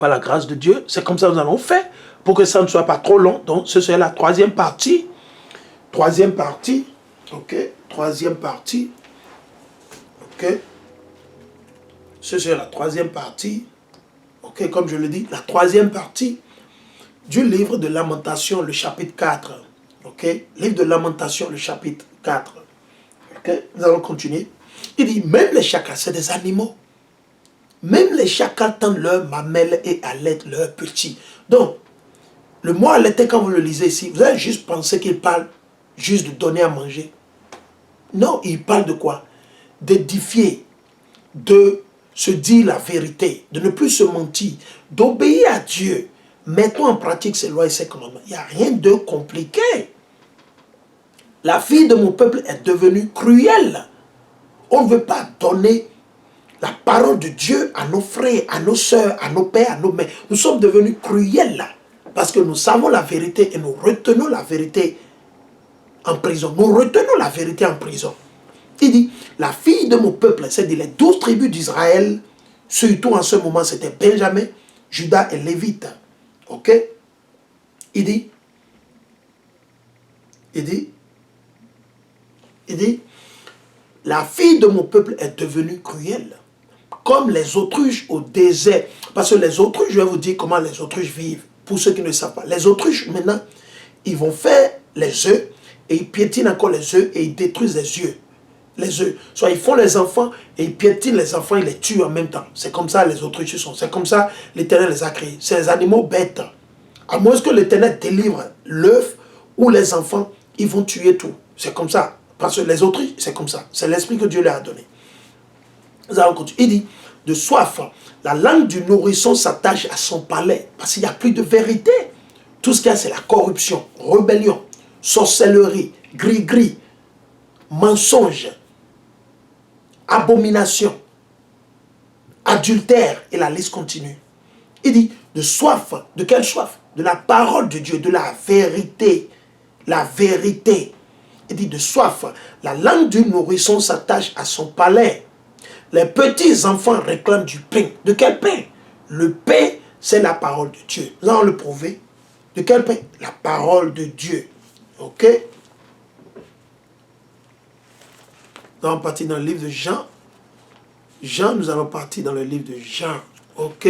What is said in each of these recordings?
par la grâce de Dieu. C'est comme ça que nous allons faire pour que ça ne soit pas trop long. Donc, ce serait la troisième partie. Troisième partie. OK. Troisième partie. OK. Ce serait la troisième partie. OK. Comme je le dis, la troisième partie du livre de Lamentation, le chapitre 4. OK. Livre de Lamentation, le chapitre 4. OK. Nous allons continuer. Il dit, même les chacals, c'est des animaux. Même les chacals tendent leur mamelle et allaitent leurs petits. Donc, le mot allaiter, quand vous le lisez ici, vous allez juste penser qu'il parle juste de donner à manger. Non, il parle de quoi? D'édifier, de se dire la vérité, de ne plus se mentir, d'obéir à Dieu. Mettons en pratique ces lois et ces commandements. Il n'y a rien de compliqué. La fille de mon peuple est devenue cruelle. On ne veut pas donner la parole de Dieu à nos frères, à nos soeurs, à nos pères, à nos mères. Nous sommes devenus cruels là. Parce que nous savons la vérité et nous retenons la vérité en prison. Nous retenons la vérité en prison. Il dit, la fille de mon peuple, c'est-à-dire les 12 tribus d'Israël, surtout en ce moment, c'était Benjamin, Judas et Lévite. Ok? Il dit, la fille de mon peuple est devenue cruelle, comme les autruches au désert. Parce que les autruches, je vais vous dire comment les autruches vivent, pour ceux qui ne savent pas. Les autruches, maintenant, ils vont faire les œufs, et ils piétinent encore les œufs, et ils détruisent les œufs. Les œufs. Soit ils font les enfants, et ils piétinent les enfants, ils les tuent en même temps. C'est comme ça les autruches sont. C'est comme ça l'Éternel les a créés. C'est les animaux bêtes. À moins que l'Éternel délivre l'œuf ou les enfants, ils vont tuer tout. C'est comme ça. Parce que les autruches, c'est comme ça. C'est l'esprit que Dieu leur a donné. Nous allons continuer. Il dit, de soif, la langue du nourrisson s'attache à son palais. Parce qu'il n'y a plus de vérité. Tout ce qu'il y a, c'est la corruption, rébellion, sorcellerie, gris-gris, mensonge, abomination, adultère, et la liste continue. Il dit, de soif, de quelle soif? De la parole de Dieu, de la vérité. La vérité. Il dit, de soif, la langue du nourrisson s'attache à son palais. Les petits enfants réclament du pain. De quel pain? Le pain, c'est la parole de Dieu. Nous allons le prouver. De quel pain? La parole de Dieu. Ok? Nous allons partir dans le livre de Jean. Jean, nous allons partir dans le livre de Jean. Ok?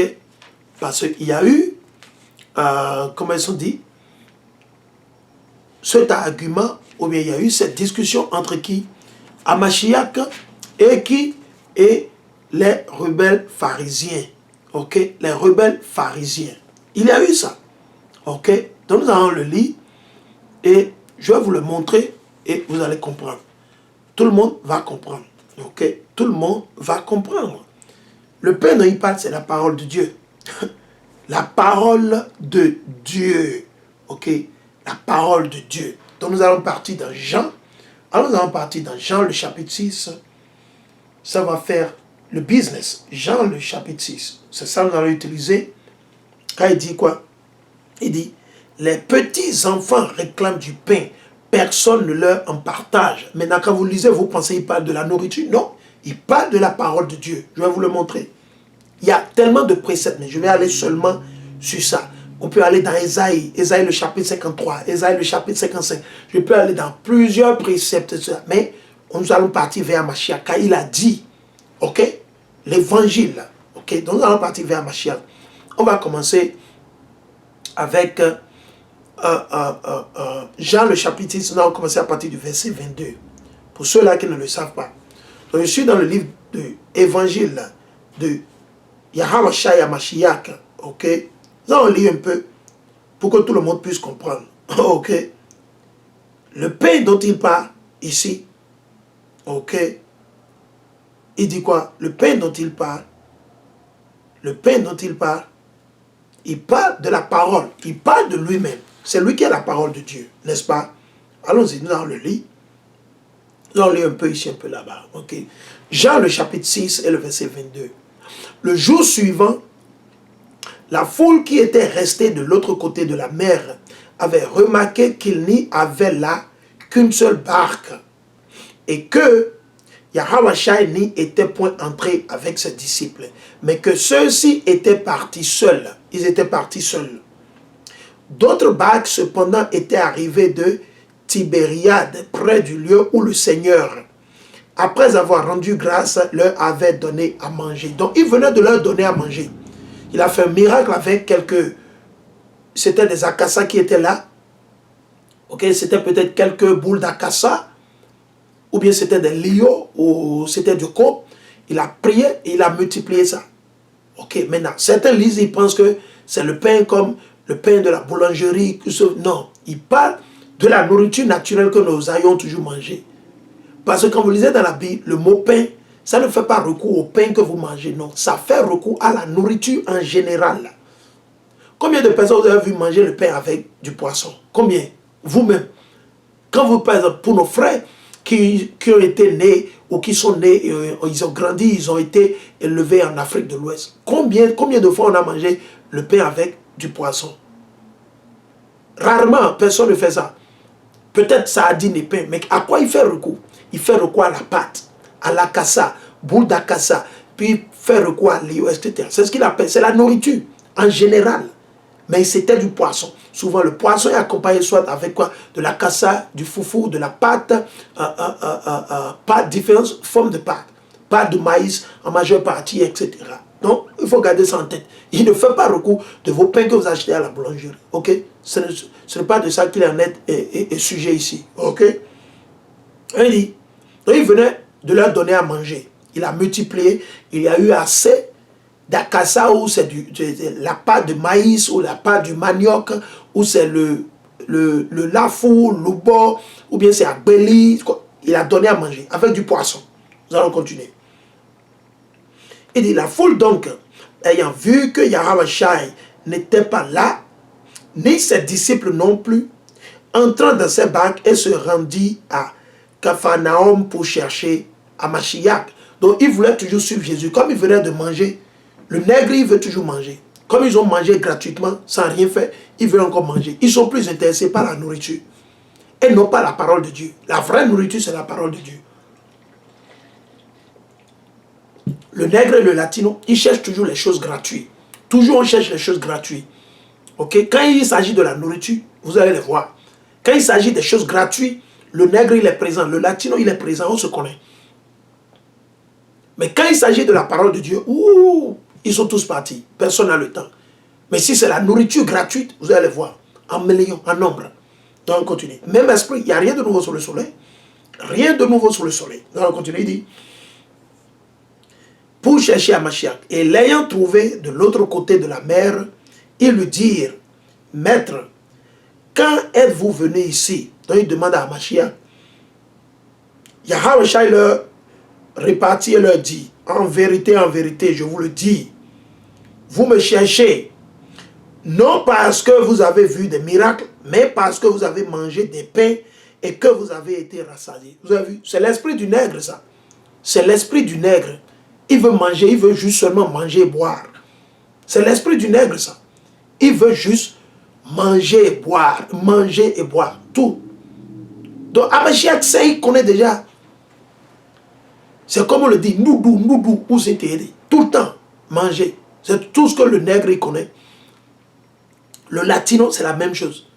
Parce qu'il y a eu, comment ils sont dit, cet argument, ou bien il y a eu cette discussion entre qui? Hamashiach et qui? Et les rebelles pharisiens. Ok? Les rebelles pharisiens. Il y a eu ça. Ok? Donc nous allons le lire et je vais vous le montrer et vous allez comprendre. Tout le monde va comprendre. Ok? Tout le monde va comprendre. Le pain dont il parle, c'est la parole de Dieu. La parole de Dieu. Ok? La parole de Dieu. Donc nous allons partir dans Jean. Alors nous allons partir dans Jean le chapitre 6. Ça va faire le business. Jean le chapitre 6. C'est ça que nous allons utiliser. Quand il dit quoi? Il dit, les petits enfants réclament du pain. Personne ne leur en partage. Maintenant, quand vous lisez, vous pensez qu'il parle de la nourriture. Non, il parle de la parole de Dieu. Je vais vous le montrer. Il y a tellement de préceptes, mais je vais aller seulement sur ça. On peut aller dans Ésaïe, Ésaïe le chapitre 53, Ésaïe le chapitre 55. Je peux aller dans plusieurs préceptes, mais nous allons partir vers Mashiach, car il a dit, ok, l'évangile, ok, donc nous allons partir vers Mashiach. On va commencer avec Jean le chapitre 6, nous allons commencer à partir du verset 22. Pour ceux-là qui ne le savent pas. Donc je suis dans le livre de l'évangile de Yahweh Shai Mashiach, ok. Nous allons lire un peu pour que tout le monde puisse comprendre, ok. Le pain dont il parle ici, ok. Il dit quoi? Le pain dont il parle, le pain dont il parle de la parole, il parle de lui-même. C'est lui qui est la parole de Dieu, n'est-ce pas? Allons-y, nous allons le lire. Nous allons lire un peu ici, un peu là-bas, ok. Jean le chapitre 6 et le verset 22. Le jour suivant, la foule qui était restée de l'autre côté de la mer avait remarqué qu'il n'y avait là qu'une seule barque et que Yahweh Shai n'y était point entré avec ses disciples, mais que ceux-ci étaient partis seuls. Ils étaient partis seuls. D'autres barques, cependant, étaient arrivées de Tibériade, près du lieu où le Seigneur, après avoir rendu grâce, leur avait donné à manger. Donc, il venait de leur donner à manger. Il a fait un miracle avec quelques... C'était des acacias qui étaient là. Ok, c'était peut-être quelques boules d'acassa, ou bien c'était des lios, ou c'était du coco. Il a prié et il a multiplié ça. Ok, maintenant, certains lisent, ils pensent que c'est le pain comme le pain de la boulangerie. Non, il parle de la nourriture naturelle que nous ayons toujours mangé. Parce que quand vous lisez dans la Bible, le mot pain, ça ne fait pas recours au pain que vous mangez, non. Ça fait recours à la nourriture en général. Combien de personnes vous avez vu manger le pain avec du poisson? Combien? Vous-même. Quand vous, par exemple, pour nos frères qui ont été nés ou qui sont nés, ils ont grandi, ils ont été élevés en Afrique de l'Ouest. Combien de fois on a mangé le pain avec du poisson? Rarement, personne ne fait ça. Peut-être sardine et pain, mais à quoi il fait recours? Il fait recours à la pâte, à l'acassa, boule d'acassa, puis fait recours à l'eau, etc. C'est ce qu'il appelle, c'est la nourriture en général. Mais c'était du poisson. Souvent, le poisson est accompagné soit avec quoi? De la cassa, du foufou, de la pâte, différentes formes de pâte. Pâte de maïs en majeure partie, etc. Donc, il faut garder ça en tête. Il ne fait pas recours de vos pains que vous achetez à la boulangerie. Ok? Ce n'est pas de ça qu'il en est sujet ici. Ok? Il dit, donc il venait de leur donner à manger. Il a multiplié. Il y a eu assez d'acassa, ou c'est la pâte de maïs, ou la pâte du manioc, ou c'est le lafou, le bo, ou bien c'est agbeli. Il a donné à manger avec du poisson. Nous allons continuer. Il dit, la foule donc, ayant vu que Yahawashi n'était pas là, ni ses disciples non plus, entrant dans ses barques et se rendit à Capharnaüm pour chercher à Mashiach. Donc il voulait toujours suivre Jésus. Comme il venait de manger, le nègre, il veut toujours manger. Comme ils ont mangé gratuitement, sans rien faire, ils veulent encore manger. Ils sont plus intéressés par la nourriture. Et non pas la parole de Dieu. La vraie nourriture, c'est la parole de Dieu. Le nègre et le latino, ils cherchent toujours les choses gratuites. Toujours on cherche les choses gratuites. Ok? Quand il s'agit de la nourriture, vous allez les voir. Quand il s'agit des choses gratuites, le nègre, il est présent. Le latino, il est présent. On se connaît. Mais quand il s'agit de la parole de Dieu, ils sont tous partis. Personne n'a le temps. Mais si c'est la nourriture gratuite, vous allez voir. En millions, en nombre. Donc on continue. Même esprit, il n'y a rien de nouveau sur le soleil. Rien de nouveau sur le soleil. Donc on continue, il dit. Pour chercher à Mashiach. Et l'ayant trouvé de l'autre côté de la mer, ils lui dirent, Maître, quand êtes-vous venu ici? Donc il demande à Mashiach. Yahawashi leur répartit et leur dit, en vérité, je vous le dis, vous me cherchez, non parce que vous avez vu des miracles, mais parce que vous avez mangé des pains et que vous avez été rassasiés. Vous avez vu? C'est l'esprit du nègre, ça. C'est l'esprit du nègre. Il veut manger, il veut juste seulement manger et boire. C'est l'esprit du nègre, ça. Il veut juste manger et boire, tout. Donc, Amashiach, ça, il connaît déjà. C'est comme on le dit, noudou, où c'était aidé. Tout le temps, manger. C'est tout ce que le nègre, il connaît. Le latino, c'est la même chose.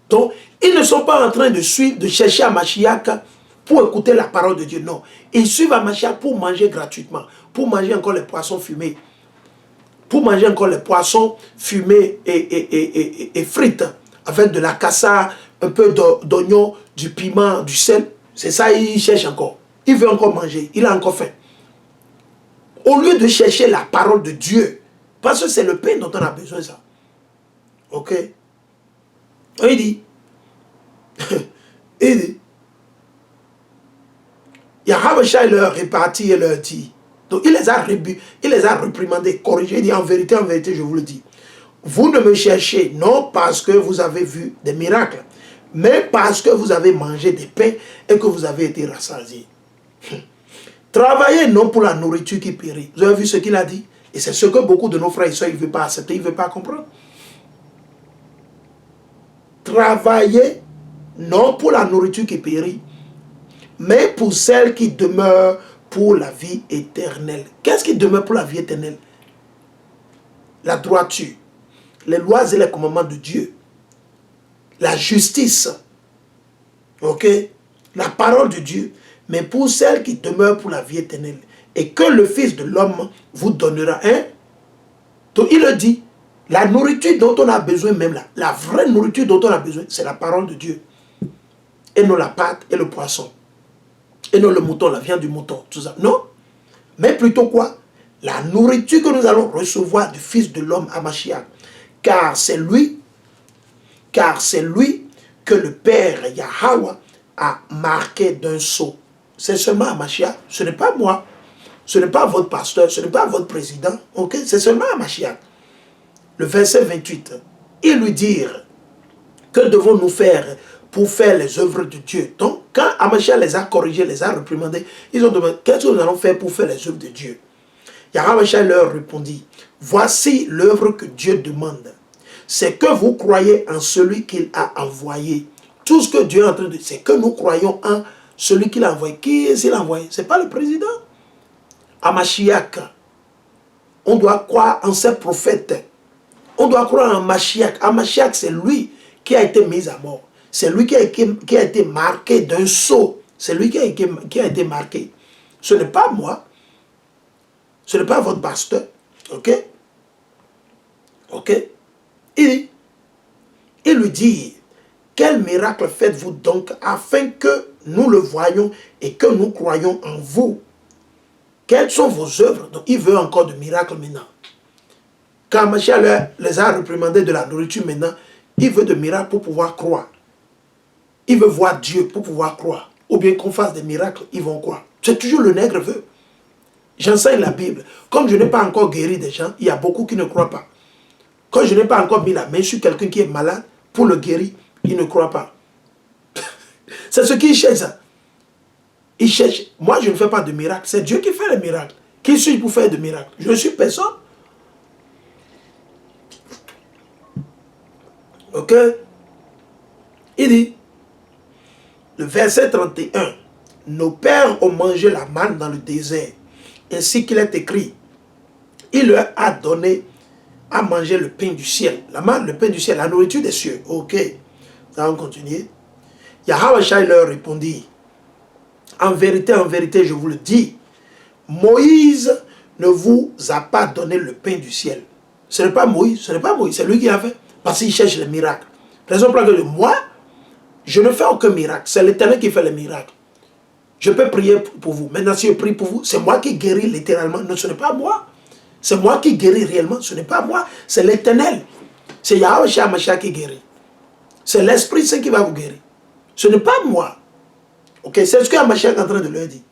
Donc, ils ne sont pas en train de suivre, de chercher à Mashiach pour écouter la parole de Dieu. Non. Ils suivent à Mashiach pour manger gratuitement. Pour manger encore les poissons fumés. Pour manger encore les poissons fumés et frites. Avec de la cassa, un peu d'oignon, du piment, du sel. C'est ça, ils cherchent encore. Il veut encore manger. Il a encore faim. Au lieu de chercher la parole de Dieu. Parce que c'est le pain dont on a besoin, ça. Ok? Il dit. Il dit. Yahawashi leur répartit et leur dit. Donc il les a réprimandés, corrigés. Il dit en vérité, je vous le dis. Vous ne me cherchez non parce que vous avez vu des miracles, mais parce que vous avez mangé des pains et que vous avez été rassasiés. Travaillez non pour la nourriture qui périt. Vous avez vu ce qu'il a dit? Et c'est ce que beaucoup de nos frères et soeurs ne veulent pas accepter, ils ne veulent pas comprendre. Travaillez non pour la nourriture qui périt, mais pour celle qui demeure pour la vie éternelle. Qu'est-ce qui demeure pour la vie éternelle? la droiture, les lois et les commandements de Dieu, la justice, ok, la parole de Dieu, mais pour celles qui demeurent pour la vie éternelle, et que le Fils de l'homme vous donnera. Donc il le dit, la nourriture dont on a besoin même là, la vraie nourriture dont on a besoin, c'est la parole de Dieu. Et non la pâte et le poisson. Et non le mouton, la viande du mouton, tout ça. Non. Mais plutôt quoi? La nourriture que nous allons recevoir du Fils de l'homme à Mashiach. Car c'est lui que le Père Yahweh a marqué d'un sceau. C'est seulement à Mashiach. Ce n'est pas moi. Ce n'est pas votre pasteur. Ce n'est pas votre président. Ok? C'est seulement à Mashiach. Le verset 28. Ils lui dirent, que devons-nous faire pour faire les œuvres de Dieu? Donc, quand Mashiach les a corrigés, les a réprimandés, ils ont demandé, qu'est-ce que nous allons faire pour faire les œuvres de Dieu? Mashiach leur répondit, voici l'œuvre que Dieu demande. C'est que vous croyez en celui qu'il a envoyé. Tout ce que Dieu est en train de dire, c'est que nous croyons en celui qu'il a envoyé. Qui est-ce qu'il a envoyé? Ce n'est pas le président. Mashiach. On doit croire en ses prophètes. On doit croire en Mashiach. Mashiach, c'est lui qui a été mis à mort. C'est lui qui a été marqué d'un sceau. C'est lui qui a été marqué. Ce n'est pas moi. Ce n'est pas votre pasteur. Ok? Ok? Il lui dit, quel miracle faites-vous donc afin que nous le voyions et que nous croyions en vous? Quelles sont vos œuvres? Donc il veut encore de miracles maintenant. Quand Mashiach les a réprimandés de la nourriture maintenant, il veut de miracles pour pouvoir croire. Il veut voir Dieu pour pouvoir croire. Ou bien qu'on fasse des miracles, ils vont croire. C'est toujours le nègre veut. J'enseigne la Bible. Comme je n'ai pas encore guéri des gens, il y a beaucoup qui ne croient pas. Quand je n'ai pas encore mis la main sur quelqu'un qui est malade, pour le guérir, il ne croit pas. C'est ce qu'il cherche. Il cherche. Moi, je ne fais pas de miracles. C'est Dieu qui fait les miracles. Qui suis-je pour faire de miracles? Je ne suis personne. Ok? Il dit, le verset 31, nos pères ont mangé la manne dans le désert, ainsi qu'il est écrit. Il leur a donné à manger le pain du ciel. La manne, le pain du ciel, la nourriture des cieux. Ok. Nous allons continuer. Yahweh leur répondit, en vérité, je vous le dis, Moïse ne vous a pas donné le pain du ciel. Ce n'est pas Moïse, c'est lui qui l'a fait. Parce qu'il cherche les miracles. Raison pour laquelle moi, je ne fais aucun miracle. C'est l'Éternel qui fait les miracles. Je peux prier pour vous. Maintenant, si je prie pour vous, c'est moi qui guéris littéralement. Non, ce n'est pas moi. C'est moi qui guéris réellement. Ce n'est pas moi. C'est l'Éternel. C'est Yahweh Mashiach qui guérit. C'est l'Esprit Saint qui va vous guérir. Ce n'est pas moi. Ok, c'est ce que Mashiach est en train de leur dire.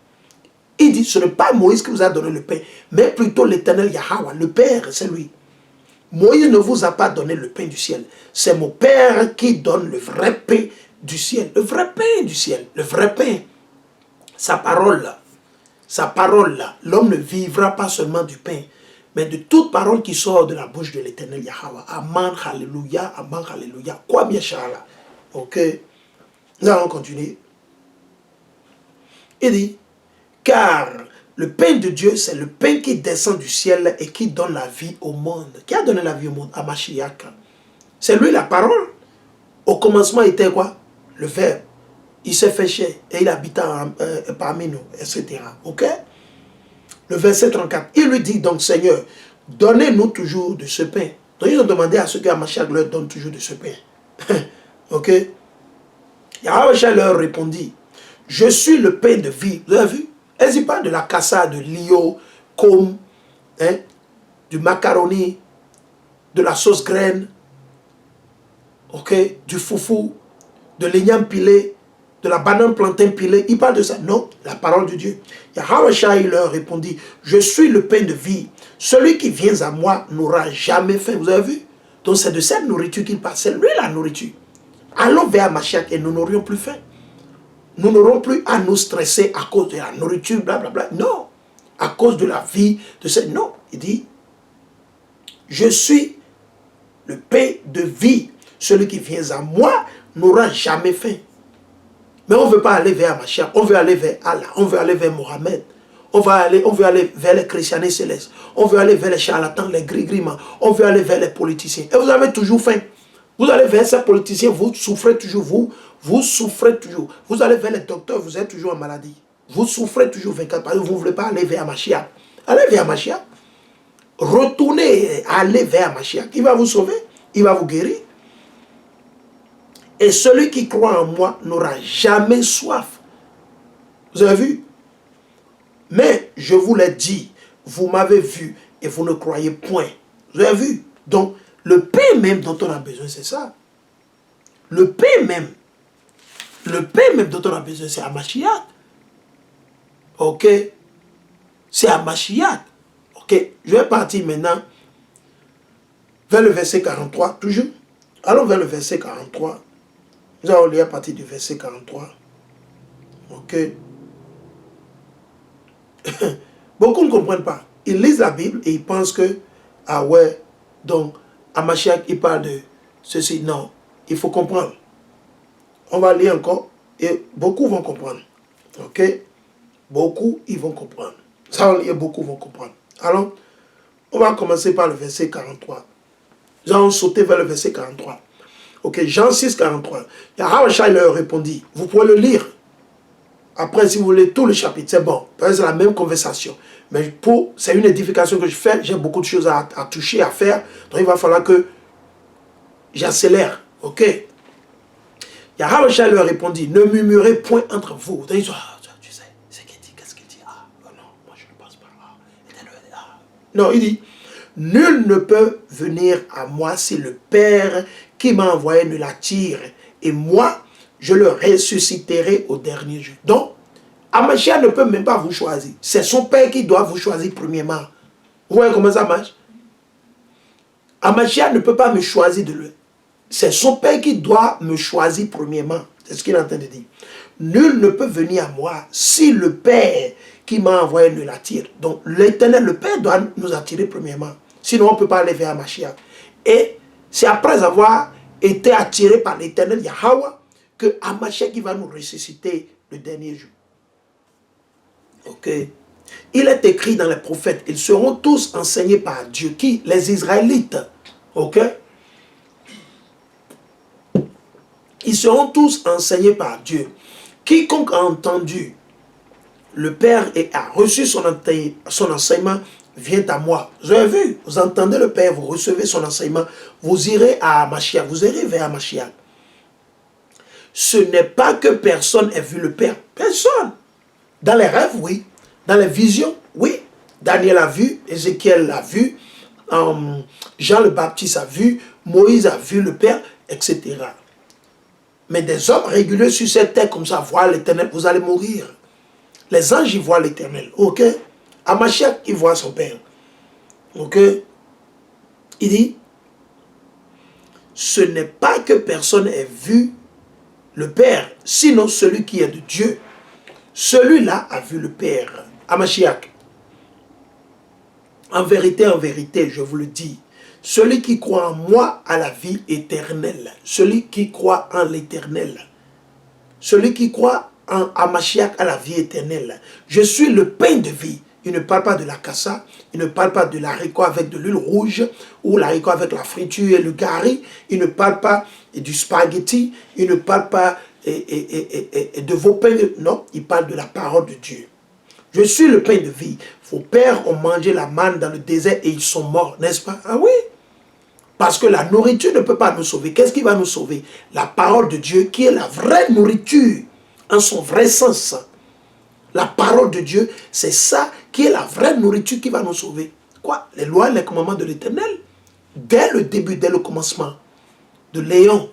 Il dit, ce n'est pas Moïse qui vous a donné le pain, mais plutôt l'Éternel Yahweh. Le Père, c'est lui. Moïse ne vous a pas donné le pain du ciel. C'est mon Père qui donne le vrai pain du ciel. Le vrai pain du ciel. Le vrai pain. Sa parole là. Sa parole là. L'homme ne vivra pas seulement du pain, mais de toute parole qui sort de la bouche de l'Éternel Yahweh. Amen, alléluia, amen, alléluia. Quoi bien chala. Ok. Nous allons continuer. Il dit, car le pain de Dieu, c'est le pain qui descend du ciel et qui donne la vie au monde. Qui a donné la vie au monde? Mashiach. C'est lui la parole. Au commencement était quoi? Le Verbe. Il s'est fait chair et il habita parmi nous, etc. Ok? Le verset 34. Il lui dit donc, Seigneur, donnez-nous toujours de ce pain. Donc ils ont demandé à ceux que Mashiach leur donne toujours de ce pain. Ok? Yahweh leur répondit, je suis le pain de vie. Vous avez vu? Est-ce qu'il parle de la cassa, de l'io, comme, hein, du macaroni, de la sauce graine, ok, du foufou, de l'igname pilé, de la banane plantain pilée. Il parle de ça. Non, la parole de Dieu. Yahweh leur répondit, je suis le pain de vie. Celui qui vient à moi n'aura jamais faim. Vous avez vu? Donc c'est de cette nourriture qu'il parle. C'est lui la nourriture. Allons vers Mashiach et nous n'aurions plus faim. Nous n'aurons plus à nous stresser à cause de la nourriture, blablabla. Non. À cause de la vie, de cette... Non. Il dit, je suis le pain de vie. Celui qui vient à moi n'aura jamais faim. Mais on ne veut pas aller vers Mashiach. On veut aller vers Allah. On veut aller vers Mohammed. On veut aller vers les christianistes célestes. On veut aller vers les charlatans, les gris-grimants. On veut aller vers les politiciens. Et vous avez toujours faim. Vous allez vers ces politiciens, vous souffrez toujours, vous souffrez toujours. Vous allez vers les docteurs, vous êtes toujours en maladie. Vous souffrez toujours 24 parce que vous ne voulez pas aller vers Mashiach. Allez vers Mashiach. Retournez, allez vers Mashiach. Il va vous sauver, il va vous guérir. Et celui qui croit en moi n'aura jamais soif. Vous avez vu? Mais je vous l'ai dit, vous m'avez vu et vous ne croyez point. Vous avez vu? Donc, le pain même dont on a besoin, c'est ça. Le pain même dont on a besoin, c'est à Mashiach. Ok? C'est à Mashiach. Ok? Je vais partir maintenant vers le verset 43, toujours. Allons vers le verset 43. Nous allons lire à partir du verset 43. Ok? Beaucoup ne comprennent pas. Ils lisent la Bible et ils pensent que, ah ouais, donc, à Mashiach, il parle de ceci. Non, il faut comprendre. On va lire encore et beaucoup vont comprendre. Ok? Beaucoup, ils vont comprendre. Ça, on lit et beaucoup vont comprendre. Alors, on va commencer par le verset 43. Nous allons sauter vers le verset 43. Ok, Jean 6, 43. Yahweh leur répondit, vous pouvez le lire. Après, si vous voulez tout le chapitre, c'est bon. C'est la même conversation. Mais c'est une édification que je fais. J'ai beaucoup de choses à toucher, à faire. Donc, il va falloir que j'accélère. Ok? Yahweh leur répondit, ne murmurez point entre vous. Donc, ils disent, ah, tu sais, c'est qu'il dit, qu'est-ce qu'il dit? Ah, non, moi je ne pense pas. Ah. Non, il dit, nul ne peut venir à moi si le Père qui m'a envoyé ne l'attire. Et moi, je le ressusciterai au dernier jour. Donc, Mashiach ne peut même pas vous choisir. C'est son Père qui doit vous choisir premièrement. Vous voyez comment ça marche? Mashiach ne peut pas me choisir de lui. C'est son Père qui doit me choisir premièrement. C'est ce qu'il est en train de dire. Nul ne peut venir à moi si le Père qui m'a envoyé ne l'attire. Donc, l'Éternel, le Père doit nous attirer premièrement. Sinon, on ne peut pas aller vers Mashiach. Et c'est après avoir été attiré par l'Éternel Yahweh que Mashiach qui va nous ressusciter le dernier jour. Ok. Il est écrit dans les prophètes, ils seront tous enseignés par Dieu. Qui? Les Israélites. Ok. Ils seront tous enseignés par Dieu. Quiconque a entendu le Père et a reçu son enseignement vient à moi. Vous avez vu? Vous entendez le Père, vous recevez son enseignement, vous irez à Mashiach, vous irez vers Mashiach. Ce n'est pas que personne ait vu le Père. Personne. Dans les rêves, oui. Dans les visions, oui. Daniel a vu, Ézéchiel l'a vu, Jean le Baptiste a vu, Moïse a vu le Père, etc. Mais des hommes réguliers sur cette terre comme ça voient l'Éternel, vous allez mourir. Les anges, ils voient l'Éternel. Ok? Mashiach, il voit son Père. Ok? Il dit, ce n'est pas que personne ait vu le Père, sinon celui qui est de Dieu. Celui-là a vu le Père. Mashiach. En vérité, je vous le dis, celui qui croit en moi a la vie éternelle. Celui qui croit en l'Éternel. Celui qui croit en Mashiach a la vie éternelle. Je suis le pain de vie. Il ne parle pas de la cassa, il ne parle pas de l'haricot avec de l'huile rouge, ou l'haricot avec la friture et le gari, il ne parle pas du spaghetti, il ne parle pas de vos pains, non, il parle de la parole de Dieu. Je suis le pain de vie. Vos pères ont mangé la manne dans le désert et ils sont morts, n'est-ce pas? Ah oui. Parce que la nourriture ne peut pas nous sauver. Qu'est-ce qui va nous sauver? La parole de Dieu qui est la vraie nourriture, en son vrai sens. La parole de Dieu, c'est ça qui est la vraie nourriture qui va nous sauver. Quoi? Les lois et les commandements de l'Éternel, dès le début, dès le commencement de Léon,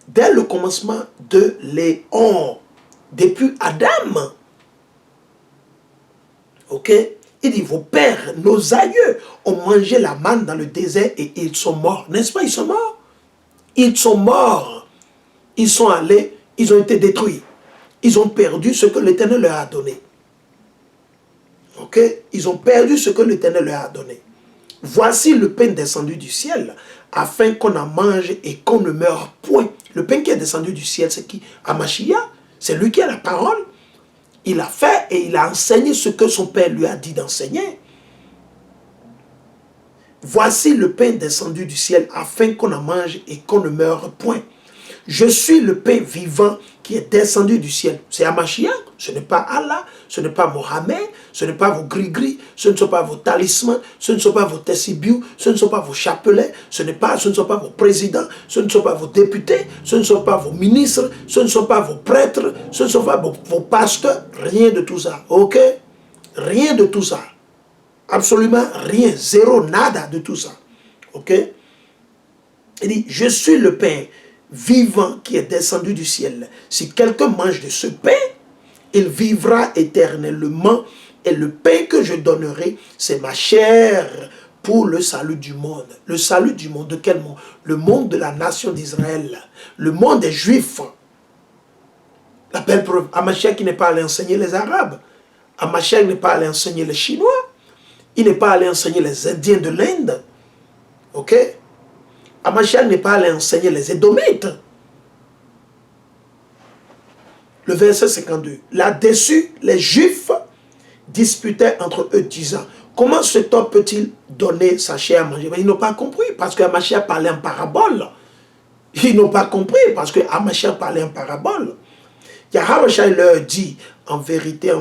dès le commencement de Léon, depuis Adam, ok? Il dit, vos pères, nos aïeux, ont mangé la manne dans le désert et ils sont morts. N'est-ce pas? Ils sont morts. Ils sont morts. Ils sont allés, ils ont été détruits. Ils ont perdu ce que l'Éternel leur a donné. Ok? Ils ont perdu ce que l'Éternel leur a donné. Voici le pain descendu du ciel, afin qu'on en mange et qu'on ne meure point. Le pain qui est descendu du ciel, c'est qui? Mashiach. C'est lui qui a la parole. Il a fait et il a enseigné ce que son père lui a dit d'enseigner. Voici le pain descendu du ciel afin qu'on en mange et qu'on ne meure point. Je suis le pain vivant qui est descendu du ciel. C'est Hamashiach, ce n'est pas Allah, ce n'est pas Mohamed, ce n'est pas vos gris-gris, ce ne sont pas vos talismans, ce ne sont pas vos tessibiou, ce ne sont pas vos chapelets, ce ne sont pas vos présidents, ce ne sont pas vos députés, ce ne sont pas vos ministres, ce ne sont pas vos prêtres, ce ne sont pas vos pasteurs, rien de tout ça, ok? Rien de tout ça. Absolument rien, zéro, nada de tout ça, ok? Il dit, je suis le pain vivant qui est descendu du ciel. Si quelqu'un mange de ce pain, il vivra éternellement. Et le pain que je donnerai, c'est ma chair pour le salut du monde. Le salut du monde, de quel monde? Le monde de la nation d'Israël. Le monde des Juifs. La belle preuve, Hamashiach qui n'est pas allé enseigner les Arabes. Hamashiach n'est pas allé enseigner les Chinois. Il n'est pas allé enseigner les Indiens de l'Inde. Ok? Hamashiach n'est pas allé enseigner les Édomites. Le verset 52. Là-dessus, les Juifs disputaient entre eux, disant, comment cet homme peut-il donner sa chair à manger? Mais ils n'ont pas compris, parce que Hamashiach parlait en parabole. Ils n'ont pas compris, parce que Hamashiach parlait en parabole. Hamashiach leur dit, en vérité,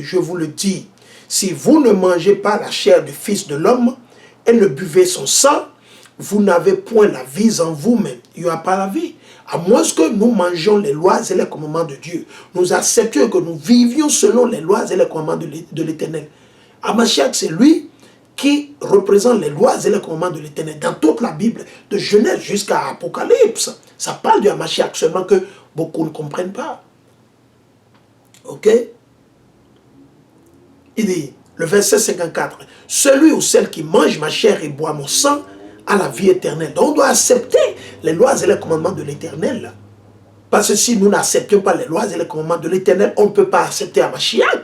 je vous le dis, si vous ne mangez pas la chair du Fils de l'homme et ne buvez son sang, vous n'avez point la vie en vous-même. Il n'y aura pas la vie. À moins que nous mangions les lois et les commandements de Dieu. Nous acceptions que nous vivions selon les lois et les commandements de l'Éternel. Hamashiach, c'est lui qui représente les lois et les commandements de l'Éternel. Dans toute la Bible, de Genèse jusqu'à Apocalypse, ça parle de Hamashiach, seulement que beaucoup ne comprennent pas. Ok? Il dit, le verset 54, celui ou celle qui mange ma chair et boit mon sang a la vie éternelle. Donc on doit accepter les lois et les commandements de l'Éternel. Parce que si nous n'acceptions pas les lois et les commandements de l'Éternel, on ne peut pas accepter Hamashiach.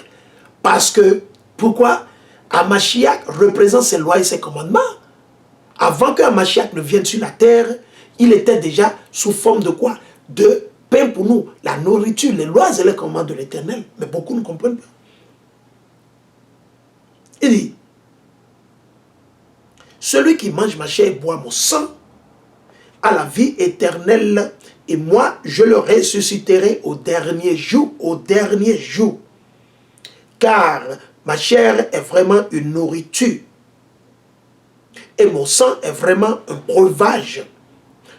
Parce que, pourquoi? Hamashiach représente ses lois et ses commandements. Avant que Hamashiach ne vienne sur la terre, il était déjà sous forme de quoi? De pain pour nous, la nourriture, les lois et les commandements de l'Éternel. Mais beaucoup ne comprennent pas. Il dit, celui qui mange ma chair et boit mon sang a la vie éternelle, et moi je le ressusciterai au dernier jour, car ma chair est vraiment une nourriture et mon sang est vraiment un breuvage.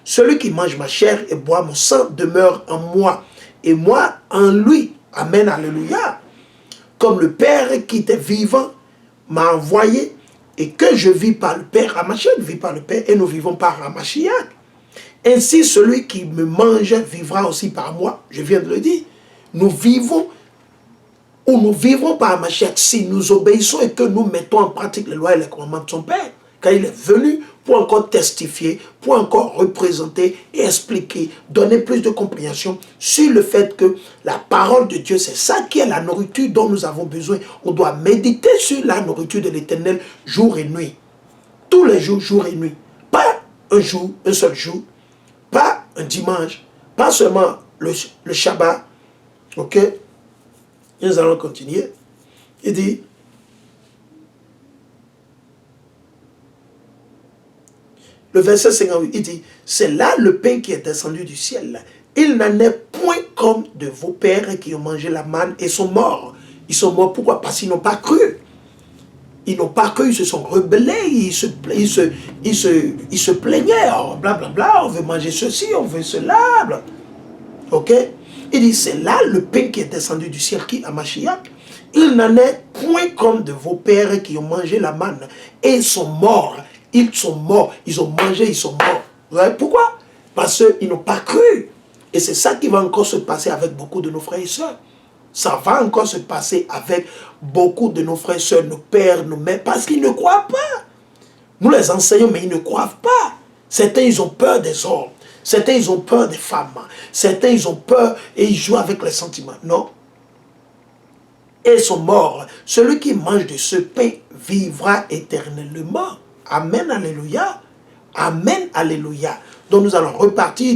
Celui qui mange ma chair et boit mon sang demeure en moi et moi en lui. Amen, alléluia. Comme le Père qui était vivant m'a envoyé et que je vis par le Père, Hamashiach vit par le Père et nous vivons par Hamashiach. Ainsi, celui qui me mange vivra aussi par moi. Je viens de le dire. Nous vivons ou nous vivrons par Hamashiach si nous obéissons et que nous mettons en pratique les lois et les commandements de son Père. Car il est venu pour encore testifier, pour encore représenter et expliquer, donner plus de compréhension sur le fait que la parole de Dieu, c'est ça qui est la nourriture dont nous avons besoin. On doit méditer sur la nourriture de l'Éternel jour et nuit. Tous les jours, jour et nuit. Pas un jour, un seul jour. Pas un dimanche. Pas seulement le Shabbat. Ok? Et nous allons continuer. Il dit, le verset 58, il dit, c'est là le pain qui est descendu du ciel. Il n'en est point comme de vos pères qui ont mangé la manne et sont morts. Ils sont morts pourquoi? Parce qu'ils n'ont pas cru. Ils n'ont pas cru, ils se sont rebellés, ils se plaignaient, oh, blablabla, on veut manger ceci, on veut cela. Bla. Ok? Il dit, c'est là le pain qui est descendu du ciel, qui a Mashiach. Il n'en est point comme de vos pères qui ont mangé la manne et sont morts. Ils sont morts, ils ont mangé, ils sont morts. Vous savez pourquoi? Parce qu'ils n'ont pas cru. Et c'est ça qui va encore se passer avec beaucoup de nos frères et sœurs. Ça va encore se passer avec beaucoup de nos frères et sœurs, nos pères, nos mères, parce qu'ils ne croient pas. Nous les enseignons, mais ils ne croient pas. Certains, ils ont peur des hommes. Certains, ils ont peur des femmes. Certains, ils ont peur et ils jouent avec les sentiments. Non. Et ils sont morts. Celui qui mange de ce pain vivra éternellement. Amen, alléluia. Amen, alléluia. Donc nous allons repartir,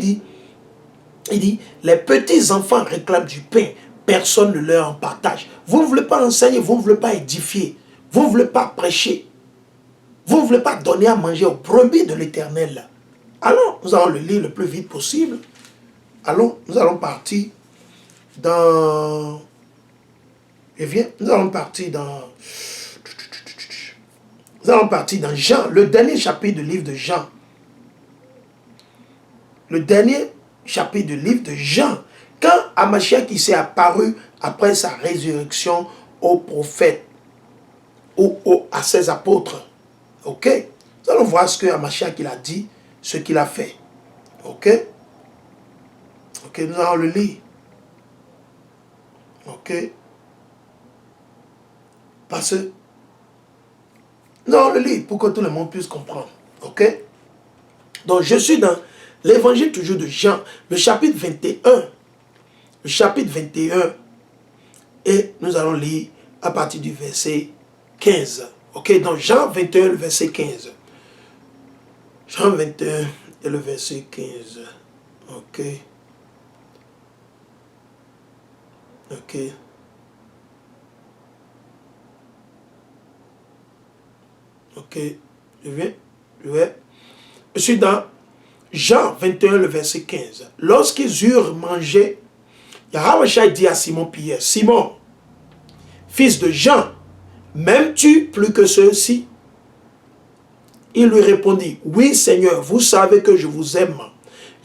il dit, les petits enfants réclament du pain, personne ne leur en partage. Vous ne voulez pas enseigner, vous ne voulez pas édifier, vous ne voulez pas prêcher, vous ne voulez pas donner à manger aux brebis de l'Éternel. Alors, nous allons le lire le plus vite possible. Allons, nous allons partir dans... nous allons partir dans... Nous allons partir dans Jean, le dernier chapitre du livre de Jean. Le dernier chapitre du livre de Jean. Quand Hamashiach qui s'est apparu après sa résurrection aux prophètes ou à ses apôtres. Ok? Nous allons voir ce que Hamashiach il a dit, ce qu'il a fait. Ok? Ok, nous allons le lire. Ok? Parce que nous allons le lire pour que tout le monde puisse comprendre. Ok? Donc je suis dans l'évangile toujours de Jean, le chapitre 21. Le chapitre 21. Et nous allons lire à partir du verset 15. Ok? Donc Jean 21, le verset 15. Jean 21 et le verset 15. Ok? Ok? Ok? Je suis dans Jean 21, le verset 15. Lorsqu'ils eurent mangé, Yahweh dit à Simon-Pierre, Simon, fils de Jean, m'aimes-tu plus que ceux-ci? Il lui répondit, oui Seigneur, vous savez que je vous aime.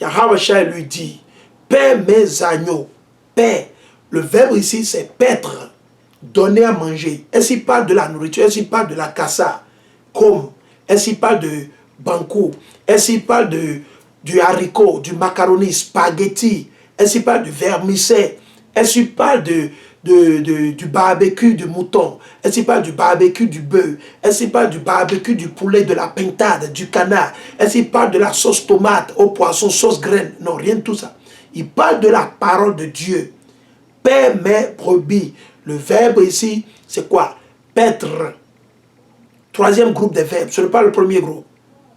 Yahweh lui dit, paie mes agneaux. Paie. Le verbe ici c'est paître, donner à manger. Est-ce qu'il parle de la nourriture? Est-ce qu'il parle de la kassa? Comme? Est-ce qu'il parle de banco? Est-ce qu'il parle du haricot, du macaroni, spaghetti? Est-ce qu'il parle du vermicelle? Est-ce qu'il parle du barbecue du mouton? Est-ce qu'il parle du barbecue du bœuf? Est-ce qu'il parle du barbecue du poulet, de la pintade, du canard? Est-ce qu'il parle de la sauce tomate au poisson, sauce graine? Non, rien de tout ça. Il parle de la parole de Dieu. Paie mes brebis. Le verbe ici, c'est quoi? Paître. Troisième groupe de verbes. Ce n'est pas le premier groupe.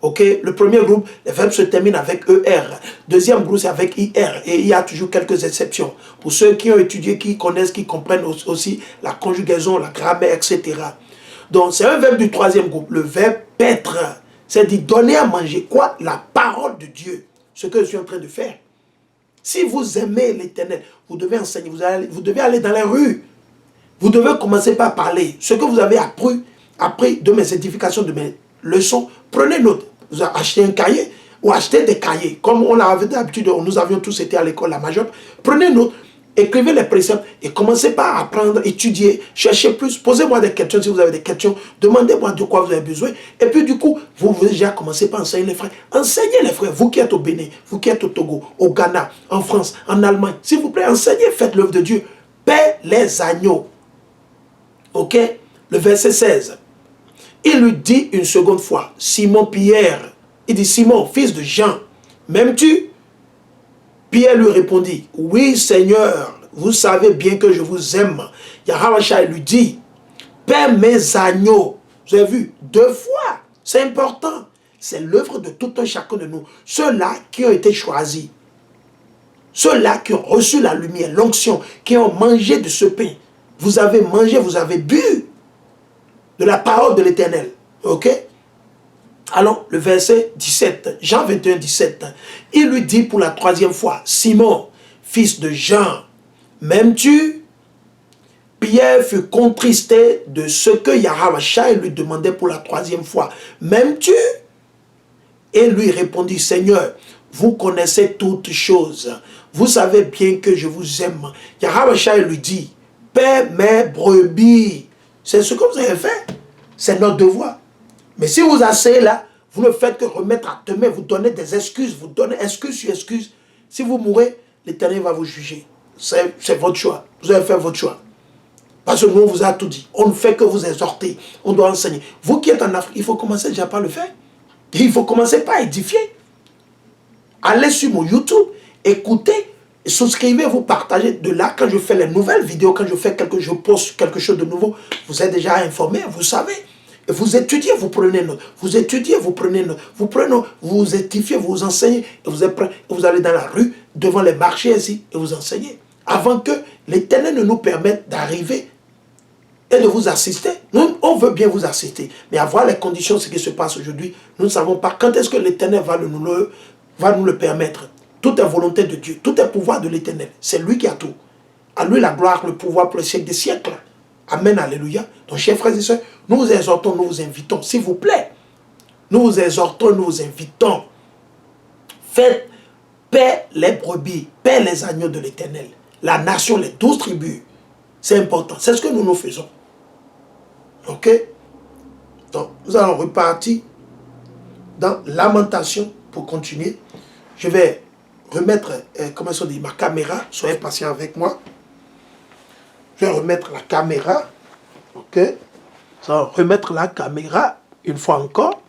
Ok? Le premier groupe, les verbes se terminent avec ER. Deuxième groupe, c'est avec IR. Et il y a toujours quelques exceptions. Pour ceux qui ont étudié, qui connaissent, qui comprennent aussi la conjugaison, la grammaire, etc. Donc, c'est un verbe du troisième groupe. Le verbe paître. C'est-à-dire donner à manger quoi? La parole de Dieu. Ce que je suis en train de faire. Si vous aimez l'Éternel, vous devez enseigner, vous devez aller dans les rues. Vous devez commencer par parler. Ce que vous avez appris de mes édifications, de mes leçons, prenez note. Vous achetez un cahier ou achetez des cahiers. Comme on l'avait d'habitude, nous avions tous été à l'école, la majeure. Prenez note, écrivez les préceptes et commencez par apprendre, étudier, chercher plus. Posez-moi des questions si vous avez des questions. Demandez-moi de quoi vous avez besoin. Et puis du coup, vous déjà commencez par enseigner les frères. Enseignez les frères, vous qui êtes au Bénin, vous qui êtes au Togo, au Ghana, en France, en Allemagne. S'il vous plaît, enseignez, faites l'œuvre de Dieu. Paie les agneaux. Ok? Le verset 16. Il lui dit une seconde fois, Simon-Pierre, il dit, Simon, fils de Jean, m'aimes-tu? Pierre lui répondit, oui Seigneur, vous savez bien que je vous aime. Yahweh lui dit, paie mes agneaux. Vous avez vu, 2 fois, c'est important. C'est l'œuvre de tout un chacun de nous. Ceux-là qui ont été choisis, ceux-là qui ont reçu la lumière, l'onction, qui ont mangé de ce pain. Vous avez mangé, vous avez bu de la parole de l'Éternel. Ok? Alors, le verset 17, Jean 21, 17. Il lui dit pour la 3e fois, Simon, fils de Jean, m'aimes-tu? Pierre fut contristé de ce que Yahweh lui demandait pour la 3e fois. M'aimes-tu? Et lui répondit, Seigneur, vous connaissez toutes choses. Vous savez bien que je vous aime. Yahweh lui dit, paie mes brebis. C'est ce que vous avez fait. C'est notre devoir. Mais si vous asseyez là, vous ne faites que remettre à demain, vous donnez des excuses, vous donnez excuse sur excuse. Si vous mourrez, l'Éternel va vous juger. C'est votre choix. Vous avez fait votre choix. Parce que nous, on vous a tout dit. On ne fait que vous exhorter. On doit enseigner. Vous qui êtes en Afrique, il faut commencer déjà par le faire. Il faut commencer par édifier. Allez sur mon YouTube, écoutez, souscrivez-vous, partagez. De là, quand je fais les nouvelles vidéos, quand je poste quelque chose de nouveau, vous êtes déjà informé, vous savez. Et vous étudiez, vous prenez note. Vous étudiez, vous prenez note. Vous prenez, vous édifiez, vous enseignez. Et vous êtes prêt. Et vous allez dans la rue, devant les marchés ici, et vous enseignez. Avant qu'il l'Éternel ne nous permette d'arriver et de vous assister. Nous, on veut bien vous assister. Mais à voir les conditions, ce qui se passe aujourd'hui, nous ne savons pas quand est-ce que l'Éternel va nous le permettre. Tout est volonté de Dieu. Tout est pouvoir de l'Éternel. C'est lui qui a tout. À lui la gloire, le pouvoir pour les siècles des siècles. Amen, alléluia. Donc, chers frères et sœurs, nous vous exhortons, nous vous invitons, s'il vous plaît. Nous vous exhortons, nous vous invitons. Faites paix les brebis, paix les agneaux de l'Éternel. La nation, les 12 tribus. C'est important. C'est ce que nous faisons. Ok? Donc, nous allons repartir dans Lamentation pour continuer. Je vais remettre, comment on dit, ma caméra. Soyez patient avec moi. Je vais remettre la caméra. Ok? Ça va remettre la caméra une fois encore.